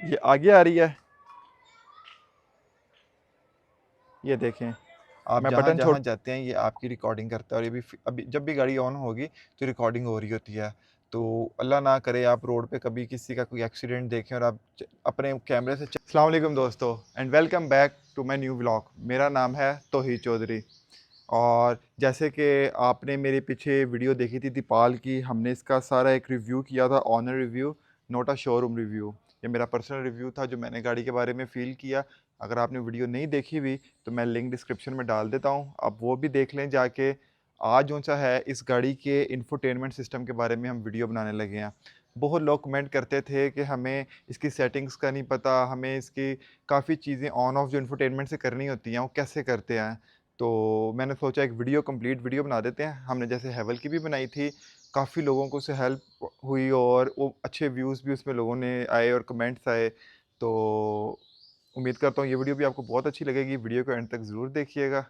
ये आगे आ रही है, ये देखें। आप मैं जहाँ बटन छोड़ जहाँ जाते हैं ये आपकी रिकॉर्डिंग करता है, और ये भी अभी जब भी गाड़ी ऑन होगी तो रिकॉर्डिंग हो रही होती है। तो अल्लाह ना करे आप रोड पे कभी किसी का कोई एक्सीडेंट देखें और आप अपने कैमरे से अस्सलाम वालेकुम दोस्तों, and welcome back to my new vlog. मेरा नाम है तौहीद चौधरी। और जैसे कि आपने मेरे पीछे वीडियो देखी थी दीपाल की, हमने इसका सारा एक रिव्यू किया था, ऑनर रिव्यू, नोट अ शोरूम रिव्यू। ये मेरा पर्सनल रिव्यू था जो मैंने गाड़ी के बारे में फ़ील किया। अगर आपने वीडियो नहीं देखी हुई तो मैं लिंक डिस्क्रिप्शन में डाल देता हूँ, आप वो भी देख लें जाके। आज जो सा है, इस गाड़ी के इंफोटेनमेंट सिस्टम के बारे में हम वीडियो बनाने लगे हैं। बहुत लोग कमेंट करते थे कि हमें इसकी सेटिंग्स का नहीं पता, हमें इसकी काफ़ी चीज़ें ऑन ऑफ जो इंफोटेनमेंट से करनी होती हैं वो कैसे करते हैं। तो मैंने सोचा एक कंप्लीट वीडियो बना देते हैं। हमने जैसे हैवल की भी बनाई थी, काफ़ी लोगों को उससे हेल्प हुई और वो अच्छे व्यूज़ भी उसमें लोगों ने आए और कमेंट्स आए। तो उम्मीद करता हूँ ये वीडियो भी आपको बहुत अच्छी लगेगी। वीडियो को एंड तक ज़रूर देखिएगा।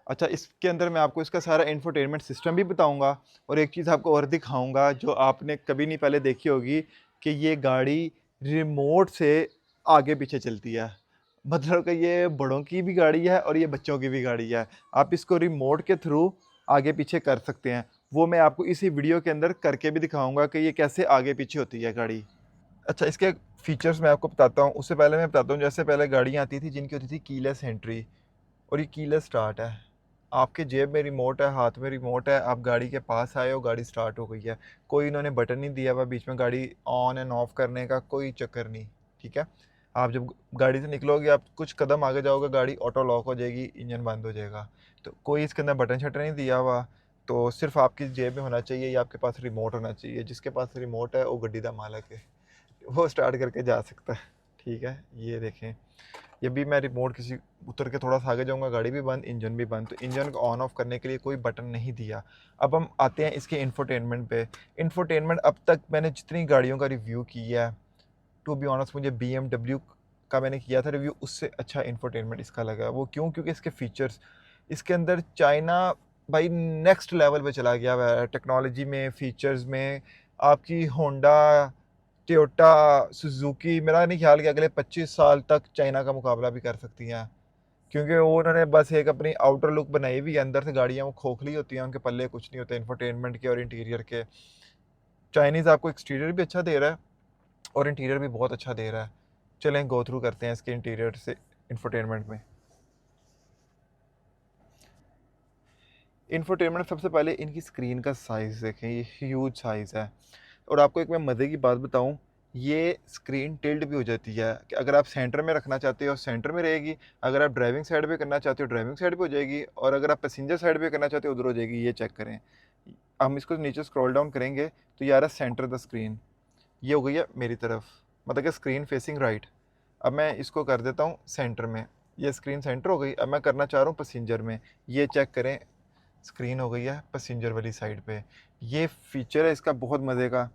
अच्छा, इसके अंदर मैं आपको इसका सारा इंफोटेनमेंट सिस्टम भी बताऊंगा, और एक चीज़ आपको और दिखाऊंगा जो आपने कभी नहीं पहले देखी होगी, कि ये गाड़ी रिमोट से आगे पीछे चलती है। मतलब कि ये बड़ों की भी गाड़ी है और ये बच्चों की भी गाड़ी है। आप इसको रिमोट के थ्रू आगे पीछे कर सकते हैं। वो मैं आपको इसी वीडियो के अंदर करके भी दिखाऊंगा कि ये कैसे आगे पीछे होती है गाड़ी। अच्छा, इसके फीचर्स मैं आपको बताता हूँ। उससे पहले मैं बताता हूँ, जैसे पहले गाड़ियाँ आती थी जिनकी होती थी कीलेस एंट्री, और ये कीलेस स्टार्ट है। आपके जेब में रिमोट है, हाथ में रिमोट है, आप गाड़ी के पास आए हो, गाड़ी स्टार्ट हो गई है। कोई इन्होंने बटन नहीं दिया हुआ बीच में गाड़ी ऑन एंड ऑफ करने का, कोई चक्कर नहीं। ठीक है, आप जब गाड़ी से निकलोगे, आप कुछ कदम आगे जाओगे, गाड़ी ऑटो लॉक हो जाएगी, इंजन बंद हो जाएगा। तो कोई इसके अंदर बटन शटन नहीं दिया हुआ। तो सिर्फ आपकी जेब में होना चाहिए या आपके पास रिमोट होना चाहिए। जिसके पास रिमोट है वो गड्डी का मालिक है, वो स्टार्ट करके जा सकता है। ठीक है, ये देखें। ये भी मैं रिमोट किसी उतर के थोड़ा सा आगे जाऊंगा, गाड़ी भी बंद, इंजन भी बंद। तो इंजन को ऑन ऑफ करने के लिए कोई बटन नहीं दिया। अब हम आते हैं इसके इंफोटेनमेंट पे। इंफोटेनमेंट अब तक मैंने जितनी गाड़ियों का रिव्यू किया है, टू बी ऑनेस्ट मुझे BMW का मैंने किया था रिव्यू, उससे अच्छा इंफोटेनमेंट इसका लगा। वो क्यों? क्योंकि इसके फीचर्स, इसके अंदर चाइना भाई नेक्स्ट लेवल पे चला गया हुआ है टेक्नोलॉजी में, फीचर्स में। आपकी होंडा, टोयोटा, सुजुकी, मेरा नहीं ख्याल कि अगले 25 साल तक चाइना का मुकाबला भी कर सकती हैं। क्योंकि वो उन्होंने बस एक अपनी आउटर लुक बनाई हुई है, अंदर से गाड़ियाँ वो खोखली होती हैं, उनके पल्ले कुछ नहीं होते इंफोटेनमेंट के और इंटीरियर के। चाइनीज़ आपको एक्सटीरियर भी अच्छा दे रहा है और इंटीरियर भी बहुत अच्छा दे रहा है। चलें गो थ्रू करते हैं इसके इंटीरियर से इंफोटेनमेंट में। इंफोटेनमेंट सबसे पहले इनकी स्क्रीन का साइज़ देखें, ये ह्यूज साइज़ है। और आपको एक मैं मज़े की बात बताऊं, ये स्क्रीन टिल्ट भी हो जाती है कि अगर आप सेंटर में रखना चाहते हो सेंटर में रहेगी, अगर आप ड्राइविंग साइड पे करना चाहते हो ड्राइविंग साइड पे हो जाएगी, और अगर आप पैसेंजर साइड पे करना चाहते हो उधर हो जाएगी। ये चेक करें, हम इसको नीचे स्क्रॉल डाउन करेंगे तो ये आ रहा है सेंटर द स्क्रीन। ये हो गई है मेरी तरफ, मतलब कि स्क्रीन फेसिंग राइट। अब मैं इसको कर देता हूँ सेंटर में, ये स्क्रीन सेंटर हो गई। अब मैं करना चाह रहा हूँ पैसेंजर में, ये चेक करें, स्क्रीन हो गई है पैसेंजर वाली साइड पे। ये फीचर है इसका बहुत मज़े का।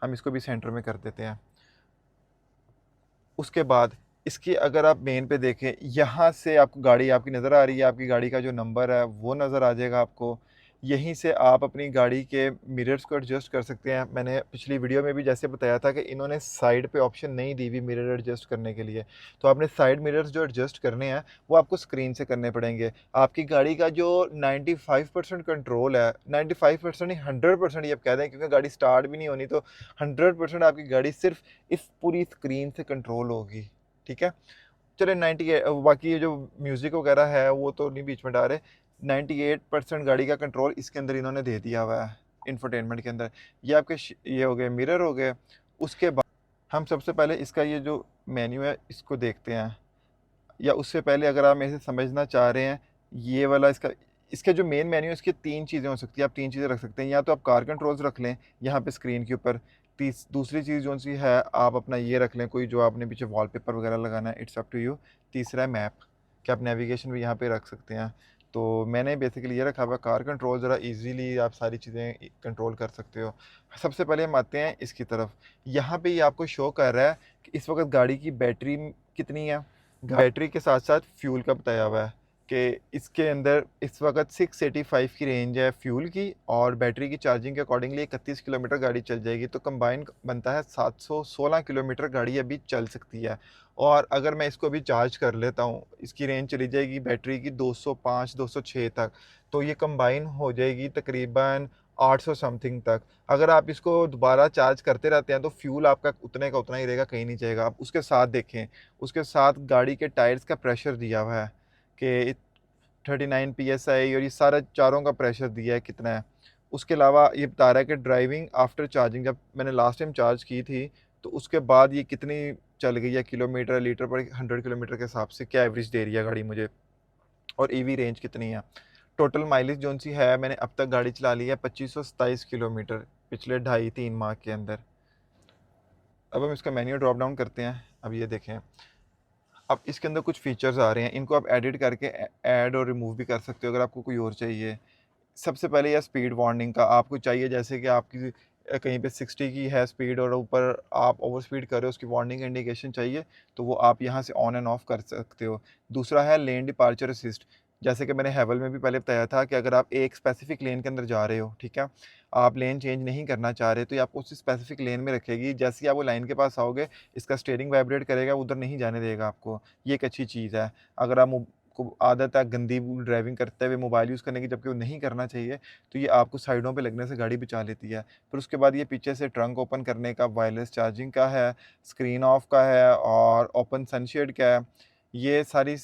हम इसको भी सेंटर में कर देते हैं। उसके बाद इसकी अगर आप मेन पे देखें, यहाँ से आपको गाड़ी आपकी नज़र आ रही है, आपकी गाड़ी का जो नंबर है वो नज़र आ जाएगा आपको। यहीं से आप अपनी गाड़ी के मिरर्स को एडजस्ट कर सकते हैं। मैंने पिछली वीडियो में भी जैसे बताया था कि इन्होंने साइड पे ऑप्शन नहीं दी हुई मिरर एडजस्ट करने के लिए। तो आपने साइड मिरर्स जो एडजस्ट करने हैं वो आपको स्क्रीन से करने पड़ेंगे। आपकी गाड़ी का जो 95% कंट्रोल है, 95% नहीं 100% ये आप कह दें, क्योंकि गाड़ी स्टार्ट भी नहीं होनी, तो 100% आपकी गाड़ी सिर्फ इस पूरी स्क्रीन से कंट्रोल होगी। ठीक है, चले 98, बाकी ये जो म्यूज़िक वगैरह है वो तो नहीं बीच में डाल रहे। 98% गाड़ी का कंट्रोल इसके अंदर इन्होंने दे दिया हुआ है इंफोटेनमेंट के अंदर। ये आपके ये हो गए मिरर हो गए। उसके बाद हम सबसे पहले इसका ये जो मेन्यू है इसको देखते हैं, या उससे पहले अगर आप मेरे से समझना चाह रहे हैं, ये वाला इसका, इसके जो मेन मेन्यू है इसकी तीन चीज़ें हो सकती हैं। आप तीन चीज़ें रख सकते हैं, या तो आप कार कंट्रोल्स रख लें यहाँ पे स्क्रीन के ऊपर। दूसरी चीज़ जो सी है, आप अपना ये रख लें कोई जो आपने पीछे वॉलपेपर वगैरह लगाना है, इट्स अप टू यू। तीसरा है मैप, कि आप नेविगेशन भी यहाँ पे रख सकते हैं। तो मैंने बेसिकली ये रखा हुआ कार कंट्रोल, ज़रा इजीली आप सारी चीज़ें कंट्रोल कर सकते हो। सबसे पहले हम आते हैं इसकी तरफ। यहाँ पे ये आपको शो कर रहा है कि इस वक्त गाड़ी की बैटरी कितनी है, बैटरी के साथ साथ फ्यूल का बताया हुआ है कि इसके अंदर इस वक्त 685 की रेंज है फ्यूल की, और बैटरी की चार्जिंग के अकॉर्डिंगली 31 किलोमीटर गाड़ी चल जाएगी, तो कंबाइन बनता है 716 किलोमीटर गाड़ी अभी चल सकती है। और अगर मैं इसको अभी चार्ज कर लेता हूँ, इसकी रेंज चली जाएगी बैटरी की 205 206 तक, तो ये कंबाइन हो जाएगी तकरीबन 800 समथिंग तक। अगर आप इसको दोबारा चार्ज करते रहते हैं तो फ्यूल आपका उतने का उतना ही रहेगा, कहीं नहीं जाएगा। आप उसके साथ देखें, उसके साथ गाड़ी के टायर्स का प्रेशर दिया हुआ है कि 39 PSI, और ये सारा चारों का प्रेशर दिया है कितना है। उसके अलावा ये बता रहा है कि ड्राइविंग आफ्टर चार्जिंग, जब मैंने लास्ट टाइम चार्ज की थी तो उसके बाद ये कितनी चल गई है किलोमीटर, लीटर पर 100 किलोमीटर के हिसाब से क्या एवरेज दे रही है गाड़ी मुझे, और ईवी रेंज कितनी है। टोटल माइलेज जो सी है, मैंने अब तक गाड़ी चला ली है 2527 किलोमीटर पिछले 2.5-3 माह के अंदर। अब हम इसका मेन्यू ड्रॉप डाउन करते हैं। अब ये देखें, अब इसके अंदर कुछ फीचर्स आ रहे हैं, इनको आप एडिट करके ऐड और रिमूव भी कर सकते हो अगर आपको कोई और चाहिए। सबसे पहले यह स्पीड वार्निंग का आपको चाहिए, जैसे कि आपकी कहीं पे 60 की है स्पीड और ऊपर आप ओवर स्पीड कर रहे हो, उसकी वार्निंग इंडिकेशन चाहिए, तो वो आप यहाँ से ऑन एंड ऑफ कर सकते हो। दूसरा है लेन डिपार्चर असिस्ट, जैसे कि मैंने हैवल में भी पहले बताया था कि अगर आप एक स्पेसिफिक लेन के अंदर जा रहे हो, ठीक है, आप लेन चेंज नहीं करना चाह रहे, तो ये आपको उसी स्पेसिफिक लेन में रखेगी। जैसे ही आप वो लाइन के पास आओगे, इसका स्टीयरिंग वाइब्रेट करेगा, उधर नहीं जाने देगा आपको। ये एक अच्छी चीज़ है। अगर आप को आदत है गंदी ड्राइविंग करते हुए मोबाइल यूज़ करने की, जबकि वो नहीं करना चाहिए, तो ये आपको साइडों पे लगने से गाड़ी बचा लेती है। फिर उसके बाद ये पीछे से ट्रंक ओपन करने का, वायरलेस चार्जिंग का है, स्क्रीन ऑफ का है, और ओपन सनशेड का है। ये सारी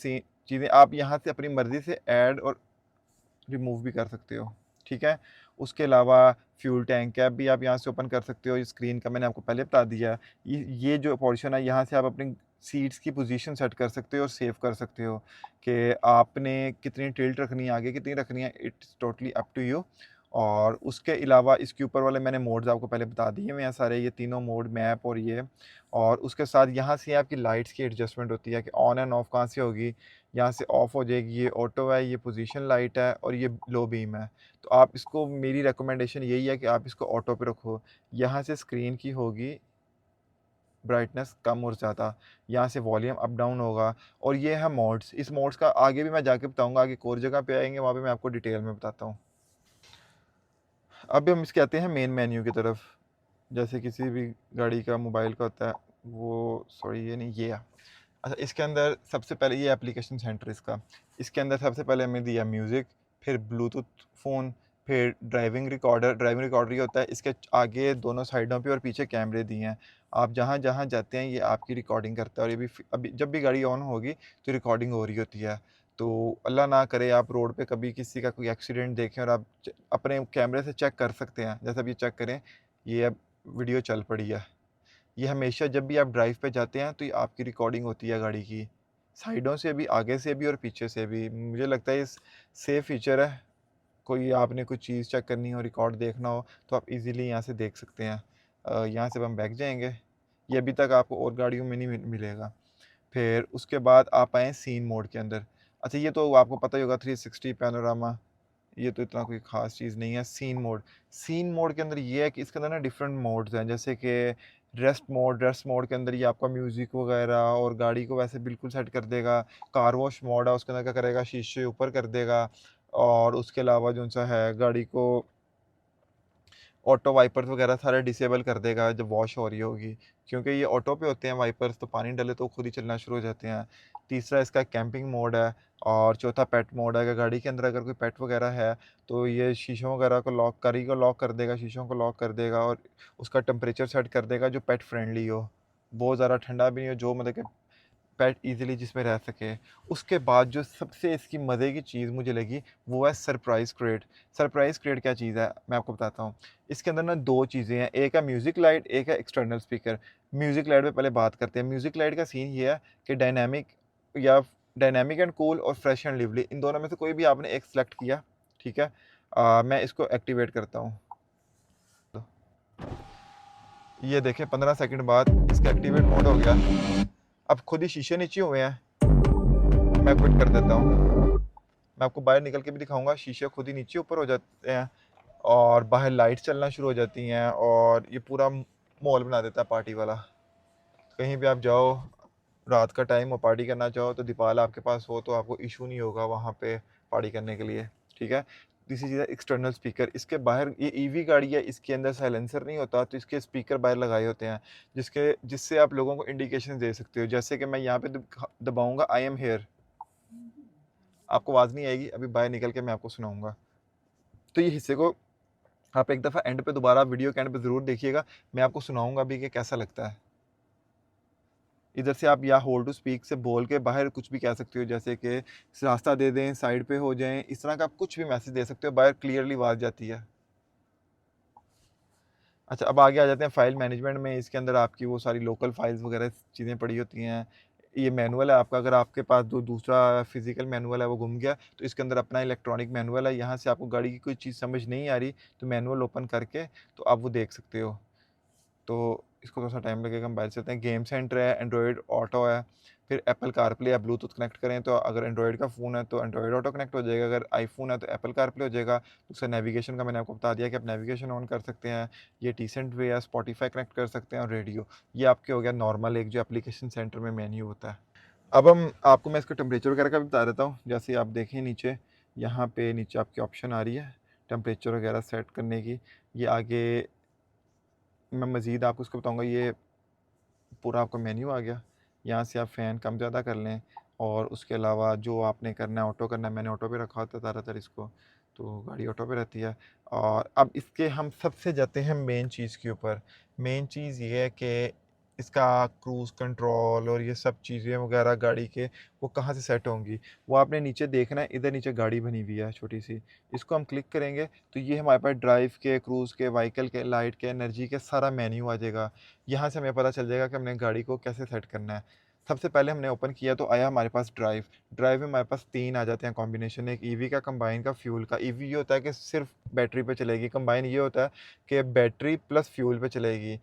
चीज़ें आप यहाँ से अपनी मर्ज़ी से ऐड और रिमूव भी कर सकते हो, ठीक है। उसके अलावा फ्यूल टैंक कैप भी आप यहाँ से ओपन कर सकते हो। ये स्क्रीन का मैंने आपको पहले बता दिया है। ये जो पोर्शन है, यहाँ से आप अपनी सीट्स की पोजीशन सेट कर सकते हो और सेव कर सकते हो कि आपने कितनी टिल्ट रखनी है, आगे कितनी रखनी है, it's totally up to you. और उसके अलावा इसके ऊपर वाले मैंने मोड्स आपको पहले बता दिए हुए हैं सारे, ये तीनों मोड, मैप और ये। और उसके साथ यहाँ से आपकी लाइट्स की एडजस्टमेंट होती है कि ऑन एंड ऑफ कहाँ से होगी, यहाँ से ऑफ हो जाएगी। ये ऑटो है, ये पोजीशन लाइट है, और ये लो बीम है। तो आप इसको, मेरी रिकमेंडेशन यही है कि आप इसको ऑटो पे रखो। यहाँ से स्क्रीन की होगी ब्राइटनेस कम और ज़्यादा, यहाँ से वॉल्यूम अप डाउन होगा। और ये है मोड्स, इस मोड्स का आगे भी मैं जाके बताऊँगा, आगे एक और जगह पे आएंगे वहाँ पे मैं आपको डिटेल में बताता हूँ। अब हम इसके आते हैं मेन मेन्यू की तरफ। जैसे किसी भी गाड़ी का मोबाइल का होता है वो, सॉरी ये नहीं, ये है। अच्छा, इसके अंदर सबसे पहले ये एप्लीकेशन सेंटर इसका, इसके अंदर सबसे पहले हमें दिया म्यूज़िक, फिर ब्लूटूथ फ़ोन, फिर ड्राइविंग रिकॉर्डर। ड्राइविंग रिकॉर्डर ये होता है, इसके आगे दोनों साइडों पे और पीछे कैमरे दिए हैं। आप जहाँ जहाँ जाते हैं ये आपकी रिकॉर्डिंग करता है, और ये भी अभी जब भी गाड़ी ऑन होगी तो रिकॉर्डिंग हो रही होती है। तो अल्लाह ना करे आप रोड पे कभी किसी का कोई एक्सीडेंट देखें, और आप अपने कैमरे से चेक कर सकते हैं। जैसे अभी चेक करें, ये अब वीडियो चल पड़ी है। ये हमेशा जब भी आप ड्राइव पे जाते हैं तो ये आपकी रिकॉर्डिंग होती है गाड़ी की, साइडों से भी, आगे से भी और पीछे से भी। मुझे लगता है ये सेफ फीचर है। कोई आपने कुछ चीज़ चेक करनी हो, रिकॉर्ड देखना हो, तो आप इजीली यहाँ से देख सकते हैं। यहाँ से हम बैक जाएंगे, ये अभी तक आपको और गाड़ियों में नहीं मिलेगा। फिर उसके बाद आप आएँ सीन मोड के अंदर। अच्छा, ये तो आपको पता ही होगा 360 पैनोरामा, ये तो इतना कोई ख़ास चीज़ नहीं है। सीन मोड के अंदर ये है कि इसके अंदर ना डिफरेंट मोड्स हैं, जैसे कि रेस्ट मोड के अंदर ये आपका म्यूज़िक वगैरह और गाड़ी को वैसे बिल्कुल सेट कर देगा। कार वॉश मोड है, उसके अंदर क्या करेगा, शीशे ऊपर कर देगा। और उसके अलावा जो सा है, गाड़ी को ऑटो वाइपर्स वगैरह सारे डिसेबल कर देगा जब वॉश हो रही होगी, क्योंकि ये ऑटो पे होते हैं वाइपर्स, तो पानी डाले तो खुद ही चलना शुरू हो जाते हैं। तीसरा इसका कैंपिंग मोड है, और चौथा पेट मोड है कि गाड़ी के अंदर अगर कोई पेट वगैरह है तो ये शीशों वगैरह को लॉक, गाड़ी को लॉक कर देगा, शीशों को लॉक कर देगा, और उसका टेम्परेचर सेट कर देगा जो पेट फ्रेंडली हो, बहुत ज़्यादा ठंडा भी नहीं हो, जो मतलब कि पेट इजीली जिसमें रह सके। उसके बाद जो सबसे इसकी मज़े की चीज़ मुझे लगी वो है सरप्राइज़ क्रेट। सरप्राइज़ क्रेट क्या चीज़ है, मैं आपको बताता हूँ। इसके अंदर ना दो चीज़ें हैं, एक है म्यूज़िक लाइट, एक है एक्सटर्नल स्पीकर। म्यूज़िक लाइट पे पहले बात करते हैं। म्यूज़िक लाइट का सीन ये है कि डायनामिक एंड कूल और फ्रेश एंड लिवली, इन दोनों में से कोई भी आपने एक सेलेक्ट किया, ठीक है। मैं इसको एक्टिवेट करता हूँ। ये देखें 15 सेकंड बाद इसका एक्टिवेट मोड हो गया। अब खुद ही शीशे नीचे हुए हैं, मैं क्विट कर देता हूँ। मैं आपको बाहर निकल के भी दिखाऊंगा, शीशे खुद ही नीचे ऊपर हो जाते हैं, और बाहर लाइट्स चलना शुरू हो जाती हैं, और ये पूरा माहौल बना देता है पार्टी वाला। कहीं भी आप जाओ, रात का टाइम हो, पार्टी करना चाहो तो दीपाल आपके पास हो तो आपको इशू नहीं होगा वहाँ पे पार्टी करने के लिए, ठीक है। तीसरी चीज़ है एक्सटर्नल स्पीकर। इसके बाहर, ये ईवी गाड़ी है, इसके अंदर साइलेंसर नहीं होता, तो इसके स्पीकर बाहर लगाए होते हैं जिससे आप लोगों को इंडिकेशन दे सकते हो। जैसे कि मैं यहाँ पे दबाऊंगा आई एम हेयर, आपको आवाज़ नहीं आएगी, अभी बाहर निकल के मैं आपको सुनाऊंगा। तो ये हिस्से को आप एक दफ़ा एंड पे दोबारा वीडियो के एंड पे ज़रूर देखिएगा, मैं आपको सुनाऊंगा भी कि कैसा लगता है। इधर से आप या होल्ड टू स्पीक से बोल के बाहर कुछ भी कह सकते हो, जैसे कि रास्ता दे दें, साइड पे हो जाएं, इस तरह का आप कुछ भी मैसेज दे सकते हो, बाहर क्लियरली आवाज़ जाती है। अच्छा, अब आगे आ जाते हैं फाइल मैनेजमेंट में। इसके अंदर आपकी वो सारी लोकल फाइल्स वगैरह चीज़ें पड़ी होती हैं। ये मैनुअल है आपका, अगर आपके पास जो दूसरा फिजिकल मैनुअल है वो गुम गया तो इसके अंदर अपना इलेक्ट्रॉनिक मैनुअल है। यहाँ से आपको गाड़ी की कोई चीज़ समझ नहीं आ रही तो मैनुअल ओपन करके तो आप वो देख सकते हो। तो इसको थोड़ा सा टाइम लगेगा, हम बाहर चलते हैं। गेम सेंटर है, एंड्रॉयड ऑटो है, फिर एप्पल कारप्ले या ब्लूटूथ कनेक्ट करें तो अगर एंड्रॉयड का फ़ोन है तो एंड्रॉयड ऑटो कनेक्ट हो जाएगा, अगर आईफोन है तो एप्पल कारप्ले हो जाएगा। दूसरा नेविगेशन का मैंने आपको बता दिया कि आप नेविगेशन ऑन कर सकते हैं। ये टीसेंट वे या स्पॉटिफाई कनेक्ट कर सकते हैं, और रेडियो ये आपके हो गया नॉर्मल एक जो एप्लीकेशन सेंटर में मेन्यू होता है। अब हम आपको मैं इसका टेम्परेचर वगैरह का भी बता देता हूँ। जैसे आप देखें नीचे, यहाँ पे नीचे आपकी ऑप्शन आ रही है टेम्परेचर वगैरह सेट करने की। ये आगे मैं मज़ीद आपको उसको बताऊँगा। ये पूरा आपका मेन्यू आ गया। यहाँ से आप फ़ैन कम ज़्यादा कर लें, और उसके अलावा जो आपने करना है ऑटो करना है, मैंने ऑटो पे रखा होता है ज़्यादातर इसको, तो गाड़ी ऑटो पे रहती है। और अब इसके हम सबसे जाते हैं मेन चीज़ के ऊपर। मेन चीज़ ये है कि इसका क्रूज़ कंट्रोल और ये सब चीज़ें वगैरह गाड़ी के वो कहाँ से सेट होंगी, वो आपने नीचे देखना है। इधर नीचे गाड़ी बनी हुई है छोटी सी, इसको हम क्लिक करेंगे तो ये हमारे पास ड्राइव के, क्रूज़ के, व्हीकल के, लाइट के, एनर्जी के सारा मेन्यू आ जाएगा। यहाँ से हमें पता चल जाएगा कि हमने गाड़ी को कैसे सेट करना है। सबसे पहले हमने ओपन किया तो आया हमारे पास ड्राइव। ड्राइव में हमारे पास 3 आ जाते हैं कॉम्बिनेशन, एक ईवी का, कंबाइन का, फ्यूल का। ईवी ये होता है कि सिर्फ बैटरी पे चलेगी, कंबाइन ये होता है कि बैटरी प्लस फ्यूल पे चलेगी।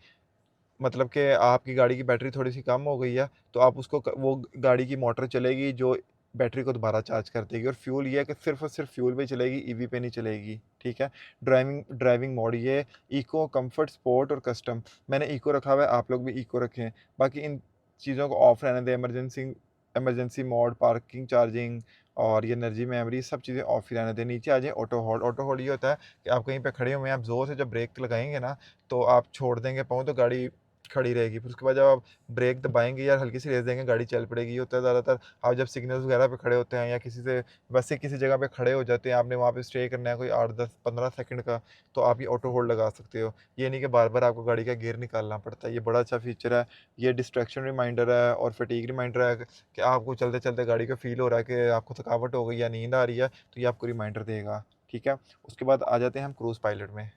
मतलब कि आपकी गाड़ी की बैटरी थोड़ी सी कम हो गई है तो आप उसको वो गाड़ी की मोटर चलेगी जो बैटरी को दोबारा चार्ज कर देगी। और फ्यूल ये है कि सिर्फ और सिर्फ फ्यूल पे चलेगी, ईवी पे नहीं चलेगी, ठीक है। ड्राइविंग मोड ये इको, कंफर्ट, स्पोर्ट और कस्टम। मैंने इको रखा हुआ है, आप लोग भी इको रखें। बाकी इन चीज़ों को ऑफ रहने दें। इमरजेंसी मोड, पार्किंग, चार्जिंग और ये एनर्जी मेमोरी, सब चीज़ें ऑफ ही रहने दें। नीचे आ जाए ऑटो होल्ड। ऑटो होल्ड ये होता है कि आप कहीं पे खड़े हुए हैं, आप ज़ोर से जब ब्रेक लगाएंगे ना तो आप छोड़ देंगे पाँव तो गाड़ी खड़ी रहेगी। फिर उसके बाद जब आप ब्रेक दबाएँगे या हल्की सी रेस देंगे, गाड़ी चल पड़ेगी। ये होता है ज़्यादातर आप जब सिग्नल्स वगैरह पे खड़े होते हैं या किसी से वैसे किसी जगह पे खड़े हो जाते हैं, आपने वहाँ पे स्टे करना है कोई 8, 10, 15 सेकंड का, तो आप ये ऑटो होल्ड लगा सकते हो। ये नहीं कि बार-बार आपको गाड़ी का गियर निकालना पड़ता है। ये बड़ा अच्छा फीचर है। ये डिस्ट्रैक्शन रिमाइंडर है और फटीग रिमाइंडर है कि आपको चलते-चलते गाड़ी को फ़ील हो रहा है कि आपको थकावट हो गई या नींद आ रही है, तो ये आपको रिमाइंडर देगा, ठीक है। उसके बाद आ जाते हैं हम क्रूज़ पायलट में।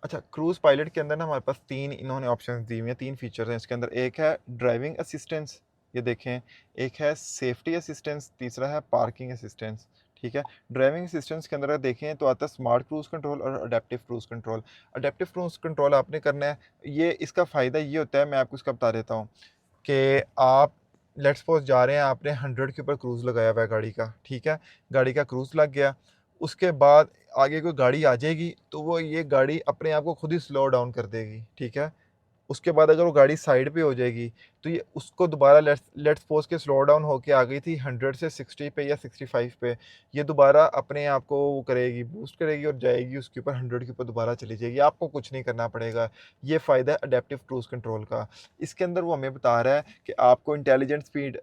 अच्छा, क्रूज़ पायलट के अंदर ना हमारे पास 3 इन्होंने ऑप्शंस दी हुई हैं, 3 फीचर्स हैं इसके अंदर। एक है ड्राइविंग असिस्टेंस, ये देखें, एक है सेफ्टी असिस्टेंस, तीसरा है पार्किंग असिस्टेंस, ठीक है। ड्राइविंग असिस्टेंस के अंदर देखें तो आता है स्मार्ट क्रूज़ कंट्रोल और adaptive cruise control. Adaptive cruise control आपने करना है। ये इसका फ़ायदा ये होता है, मैं आपको इसका बता देता हूँ कि आप लेट्स सपोज़ जा रहे हैं, आपने 100 के ऊपर क्रूज़ लगाया हुआ है गाड़ी का, ठीक है। गाड़ी का क्रूज़ लग गया, उसके बाद आगे कोई गाड़ी आ जाएगी तो वो ये गाड़ी अपने आप को खुद ही स्लो डाउन कर देगी, ठीक है। उसके बाद अगर वो गाड़ी साइड पे हो जाएगी तो ये उसको दोबारा लेट्स लेट्स सपोज़ के स्लो डाउन होके आ गई थी 100 से 60 पे या 65 पे, ये दोबारा अपने आप को वो करेगी, बूस्ट करेगी और जाएगी उसके ऊपर 100 के ऊपर दोबारा चली जाएगी, आपको कुछ नहीं करना पड़ेगा। ये फ़ायदा है अडैप्टिव क्रूज़ कंट्रोल का। इसके अंदर वो हमें बता रहा है कि आपको इंटेलिजेंट स्पीड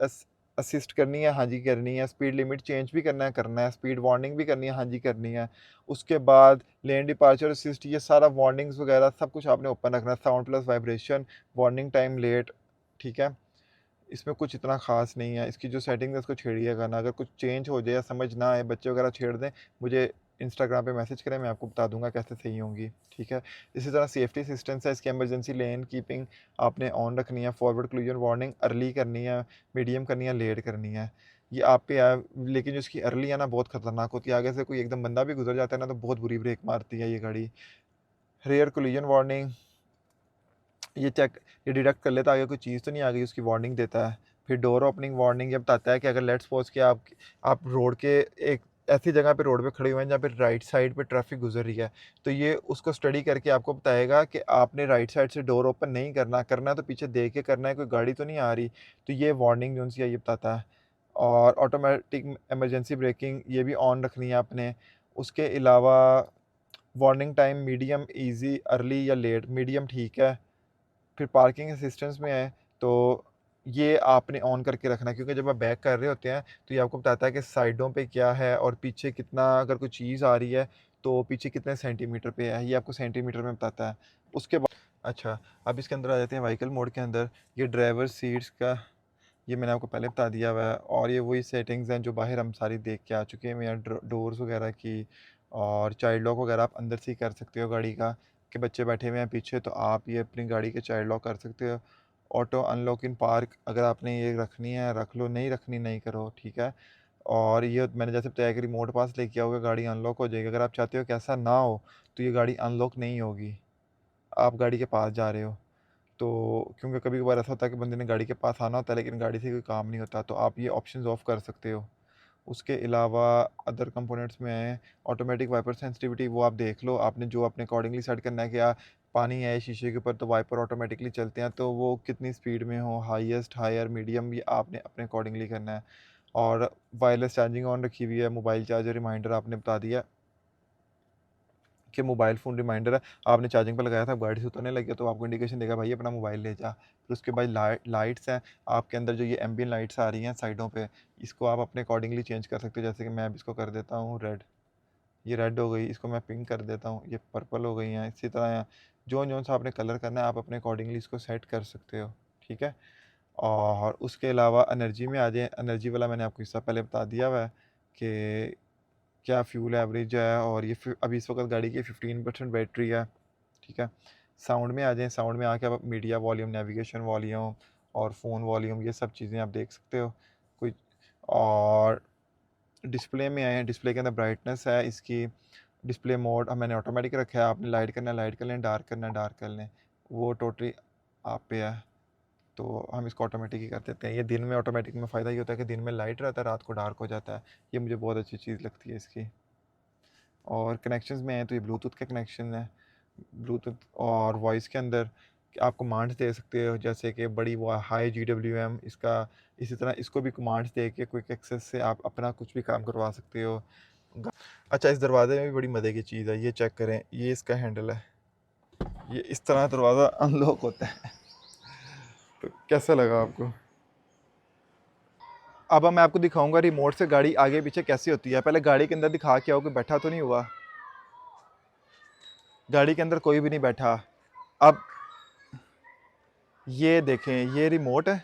असिस्ट करनी है, हाँ जी करनी है। स्पीड लिमिट चेंज भी करना है। स्पीड वार्निंग भी करनी है, हाँ जी करनी है। उसके बाद लेन डिपार्चर असिस्ट, ये सारा वार्निंग्स वगैरह सब कुछ आपने ओपन रखना है। Sound plus vibration, warning time late, ठीक है। इसमें कुछ इतना ख़ास नहीं है। इसकी जो सेटिंग है उसको छेड़िएगा ना। अगर कुछ चेंज हो जाए या समझ ना आए, बच्चे वगैरह छेड़ दें, मुझे इंस्टाग्राम पे मैसेज करें, मैं आपको बता दूंगा कैसे सही होंगी, ठीक है। इसी तरह सेफ्टी असिस्टेंस है, इसकी इमरजेंसी लेन कीपिंग आपने ऑन रखनी है। फॉरवर्ड क्लूजन वार्निंग अर्ली करनी है, मीडियम करनी है, लेट करनी है। ये आप पे है, लेकिन जो इसकी अर्ली है ना बहुत ख़तरनाक होती है। आगे से कोई एकदम बंदा भी गुजर जाता है ना तो बहुत बुरी ब्रेक मारती है ये गाड़ी। रेयर कोलिजन वार्निंग, ये चेक, ये डिडक्ट कर लेता है आगे कोई चीज़ तो नहीं आ गई, उसकी वार्निंग देता है। फिर डोर ओपनिंग वार्निंग ये बताता है कि अगर लेट्स सपोज कि आप रोड के एक ऐसी जगह पे रोड पे खड़े हुए हैं जहाँ पे राइट साइड पे ट्रैफिक गुजर रही है, तो ये उसको स्टडी करके आपको बताएगा कि आपने राइट साइड से डोर ओपन नहीं करना, करना है तो पीछे देख के करना है, कोई गाड़ी तो नहीं आ रही। तो ये वार्निंग जो सी है ये बताता है। और ऑटोमेटिक इमरजेंसी ब्रेकिंग ये भी ऑन रखनी है आपने। उसके अलावा warning time medium, easy, early या लेट। मीडियम ठीक है। फिर पार्किंग असिस्टेंस में है तो ये आपने ऑन करके रखना है, क्योंकि जब आप बैक कर रहे होते हैं तो ये आपको बताता है कि साइडों पे क्या है और पीछे कितना, अगर कोई चीज़ आ रही है तो पीछे कितने सेंटीमीटर पे है, ये आपको सेंटीमीटर में बताता है। उसके बाद अच्छा, अब इसके अंदर आ जाते हैं व्हीकल मोड के अंदर। ये ड्राइवर सीट्स का ये मैंने आपको पहले बता दिया हुआ है, और ये वही सेटिंग्स हैं जो बाहर हम सारी देख के आ चुके हैं। यहाँ डोर्स वगैरह की और चाइल्ड लॉक वगैरह आप अंदर से ही कर सकते हो गाड़ी का, कि बच्चे बैठे हुए हैं पीछे तो आप ये अपनी गाड़ी के चाइल्ड लॉक कर सकते हो। ऑटो अनलॉक इन पार्क, अगर आपने ये रखनी है रख लो, नहीं रखनी नहीं करो, ठीक है। और ये मैंने जैसे बताया कि रिमोट पास लेके आओगे गाड़ी अनलॉक हो जाएगी। अगर आप चाहते हो कि ऐसा ना हो तो ये गाड़ी अनलॉक नहीं होगी, आप गाड़ी के पास जा रहे हो तो, क्योंकि कभी कभार ऐसा होता है कि बंदे ने गाड़ी के पास आना होता है लेकिन गाड़ी से कोई काम नहीं होता, तो आप ये ऑप्शंस ऑफ कर सकते हो। उसके अलावा अदर कंपोनेंट्स में आए ऑटोमेटिक वाइपर सेंसिटिविटी, वो आप देख लो, आपने जो अपने अकॉर्डिंगली सेट करना है कि पानी है शीशे के ऊपर तो वाइपर ऑटोमेटिकली चलते हैं, तो वो कितनी स्पीड में हो, हाईएस्ट, हायर, मीडियम, ये आपने अपने अकॉर्डिंगली करना है। और वायरलेस चार्जिंग ऑन रखी हुई है, मोबाइल चार्जर रिमाइंडर आपने बता दिया कि मोबाइल फ़ोन रिमाइंडर है, आपने चार्जिंग पे लगाया था, गाड़ी से उतरने लगे तो आपको इंडिकेशन देगा भाई अपना मोबाइल ले जा। फिर उसके बाद लाइट्स हैं आपके अंदर, जो ये एम्बियन लाइट्स आ रही हैं साइडों पे, इसको आप अपने अकॉर्डिंगली चेंज कर सकते हो। जैसे कि मैं अब इसको कर देता हूँ रेड, ये रेड हो गई, इसको मैं पिंक कर देता हूँ, ये पर्पल हो गई हैं। इसी तरह जो सा आपने कलर करना है आप अपने अकॉर्डिंगली इसको सेट कर सकते हो, ठीक है। और उसके अलावा एनर्जी में आ जाए, एनर्जी वाला मैंने आपको हिस्सा पहले बता दिया हुआ है कि क्या फ्यूल एवरेज है, और ये अभी इस वक्त गाड़ी की 15% बैटरी है, ठीक है। साउंड में आ जाएँ, साउंड में आके आप मीडिया वॉल्यूम, नेविगेशन वॉल्यूम और फ़ोन वॉल्यूम, ये सब चीज़ें आप देख सकते हो कोई। और डिस्प्ले में आए हैं, डिस्प्ले के अंदर ब्राइटनेस है इसकी, डिस्प्ले मोड अब मैंने ऑटोमेटिक रखा है, आपने लाइट करना है लाइट कर लें, डार्क करना है डार्क कर लें, वो टोटली आप पे है। तो हम इसको ऑटोमेटिक ही कर देते हैं। ये दिन में ऑटोमेटिक में फ़ायदा ये होता है कि दिन में लाइट रहता है, रात को डार्क हो जाता है। ये मुझे बहुत अच्छी चीज़ लगती है इसकी। और कनेक्शंस में है तो ये ब्लूटूथ के कनेक्शन है, ब्लूटूथ। और वॉइस के अंदर आप कमांड्स दे सकते हो, जैसे कि बड़ी वो हाई GWM इसका, इसी तरह इसको भी कमांड्स दे के क्विक एक्सेस से आप अपना कुछ भी काम करवा सकते हो। अच्छा, इस दरवाजे में भी बड़ी मज़े की चीज़ है, ये चेक करें, ये इसका हैंडल है, ये इस तरह दरवाज़ा अनलॉक होता है। तो कैसा लगा आपको? अब मैं आपको दिखाऊंगा रिमोट से गाड़ी आगे पीछे कैसी होती है। पहले गाड़ी के अंदर दिखा के आओ, कोई बैठा तो नहीं हुआ, गाड़ी के अंदर कोई भी नहीं बैठा। अब ये देखें, ये रिमोट है,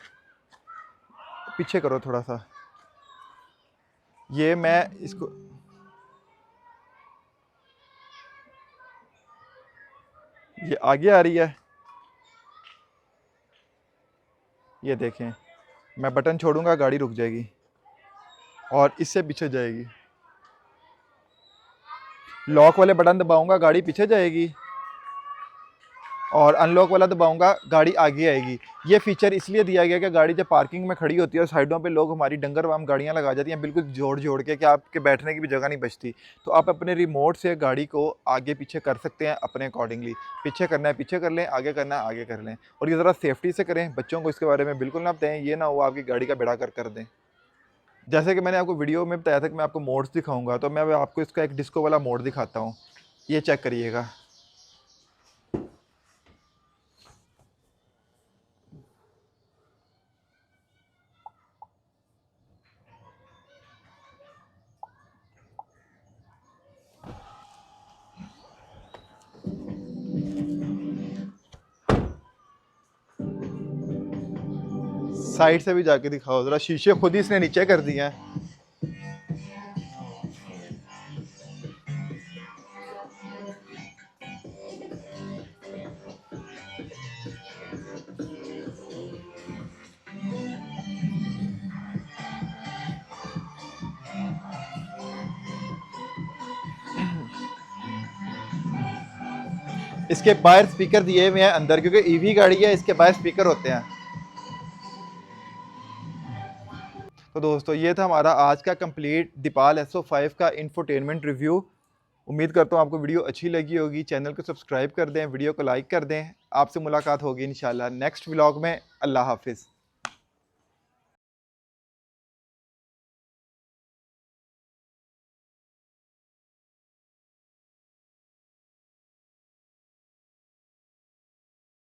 पीछे करो थोड़ा सा, ये मैं इसको, ये आगे आ रही है, ये देखें, मैं बटन छोड़ूंगा गाड़ी रुक जाएगी और इससे पीछे जाएगी। लॉक वाले बटन दबाऊंगा गाड़ी पीछे जाएगी, और अनलॉक वाला दबाऊंगा गाड़ी आगे आएगी। ये फीचर इसलिए दिया गया कि गाड़ी जब पार्किंग में खड़ी होती है और साइडों पे लोग हमारी डंगर वाम गाड़ियां लगा जाती हैं बिल्कुल जोड़ जोड़ के, कि आपके बैठने की भी जगह नहीं बचती, तो आप अपने रिमोट से गाड़ी को आगे पीछे कर सकते हैं अपने अकॉर्डिंगली। पीछे करना है पीछे कर लें, आगे करना है आगे कर लें। और ये ज़रा सेफ्टी से करें, बच्चों को इसके बारे में बिल्कुल ना बताएं, ये ना हो आपकी गाड़ी का बेड़ा कर दें। जैसे कि मैंने आपको वीडियो में बताया था कि मैं आपको मोड्स दिखाऊंगा, तो मैं आपको इसका एक डिस्को वाला मोड दिखाता हूँ, ये चेक करिएगा। साइड से भी जाके दिखाओ ज़रा, शीशे खुद ही इसने नीचे कर दिए हैं। इसके बाहर स्पीकर दिए हुए हैं अंदर, क्योंकि ईवी गाड़ी है, इसके बाहर स्पीकर होते हैं। तो दोस्तों ये था हमारा आज का कंप्लीट दीपाल SO5 का इंफोटेनमेंट रिव्यू। उम्मीद करता हूँ आपको वीडियो अच्छी लगी होगी। चैनल को सब्सक्राइब कर दें, वीडियो को लाइक कर दें। आपसे मुलाकात होगी इंशाल्लाह नेक्स्ट व्लॉग में। अल्लाह हाफिज़।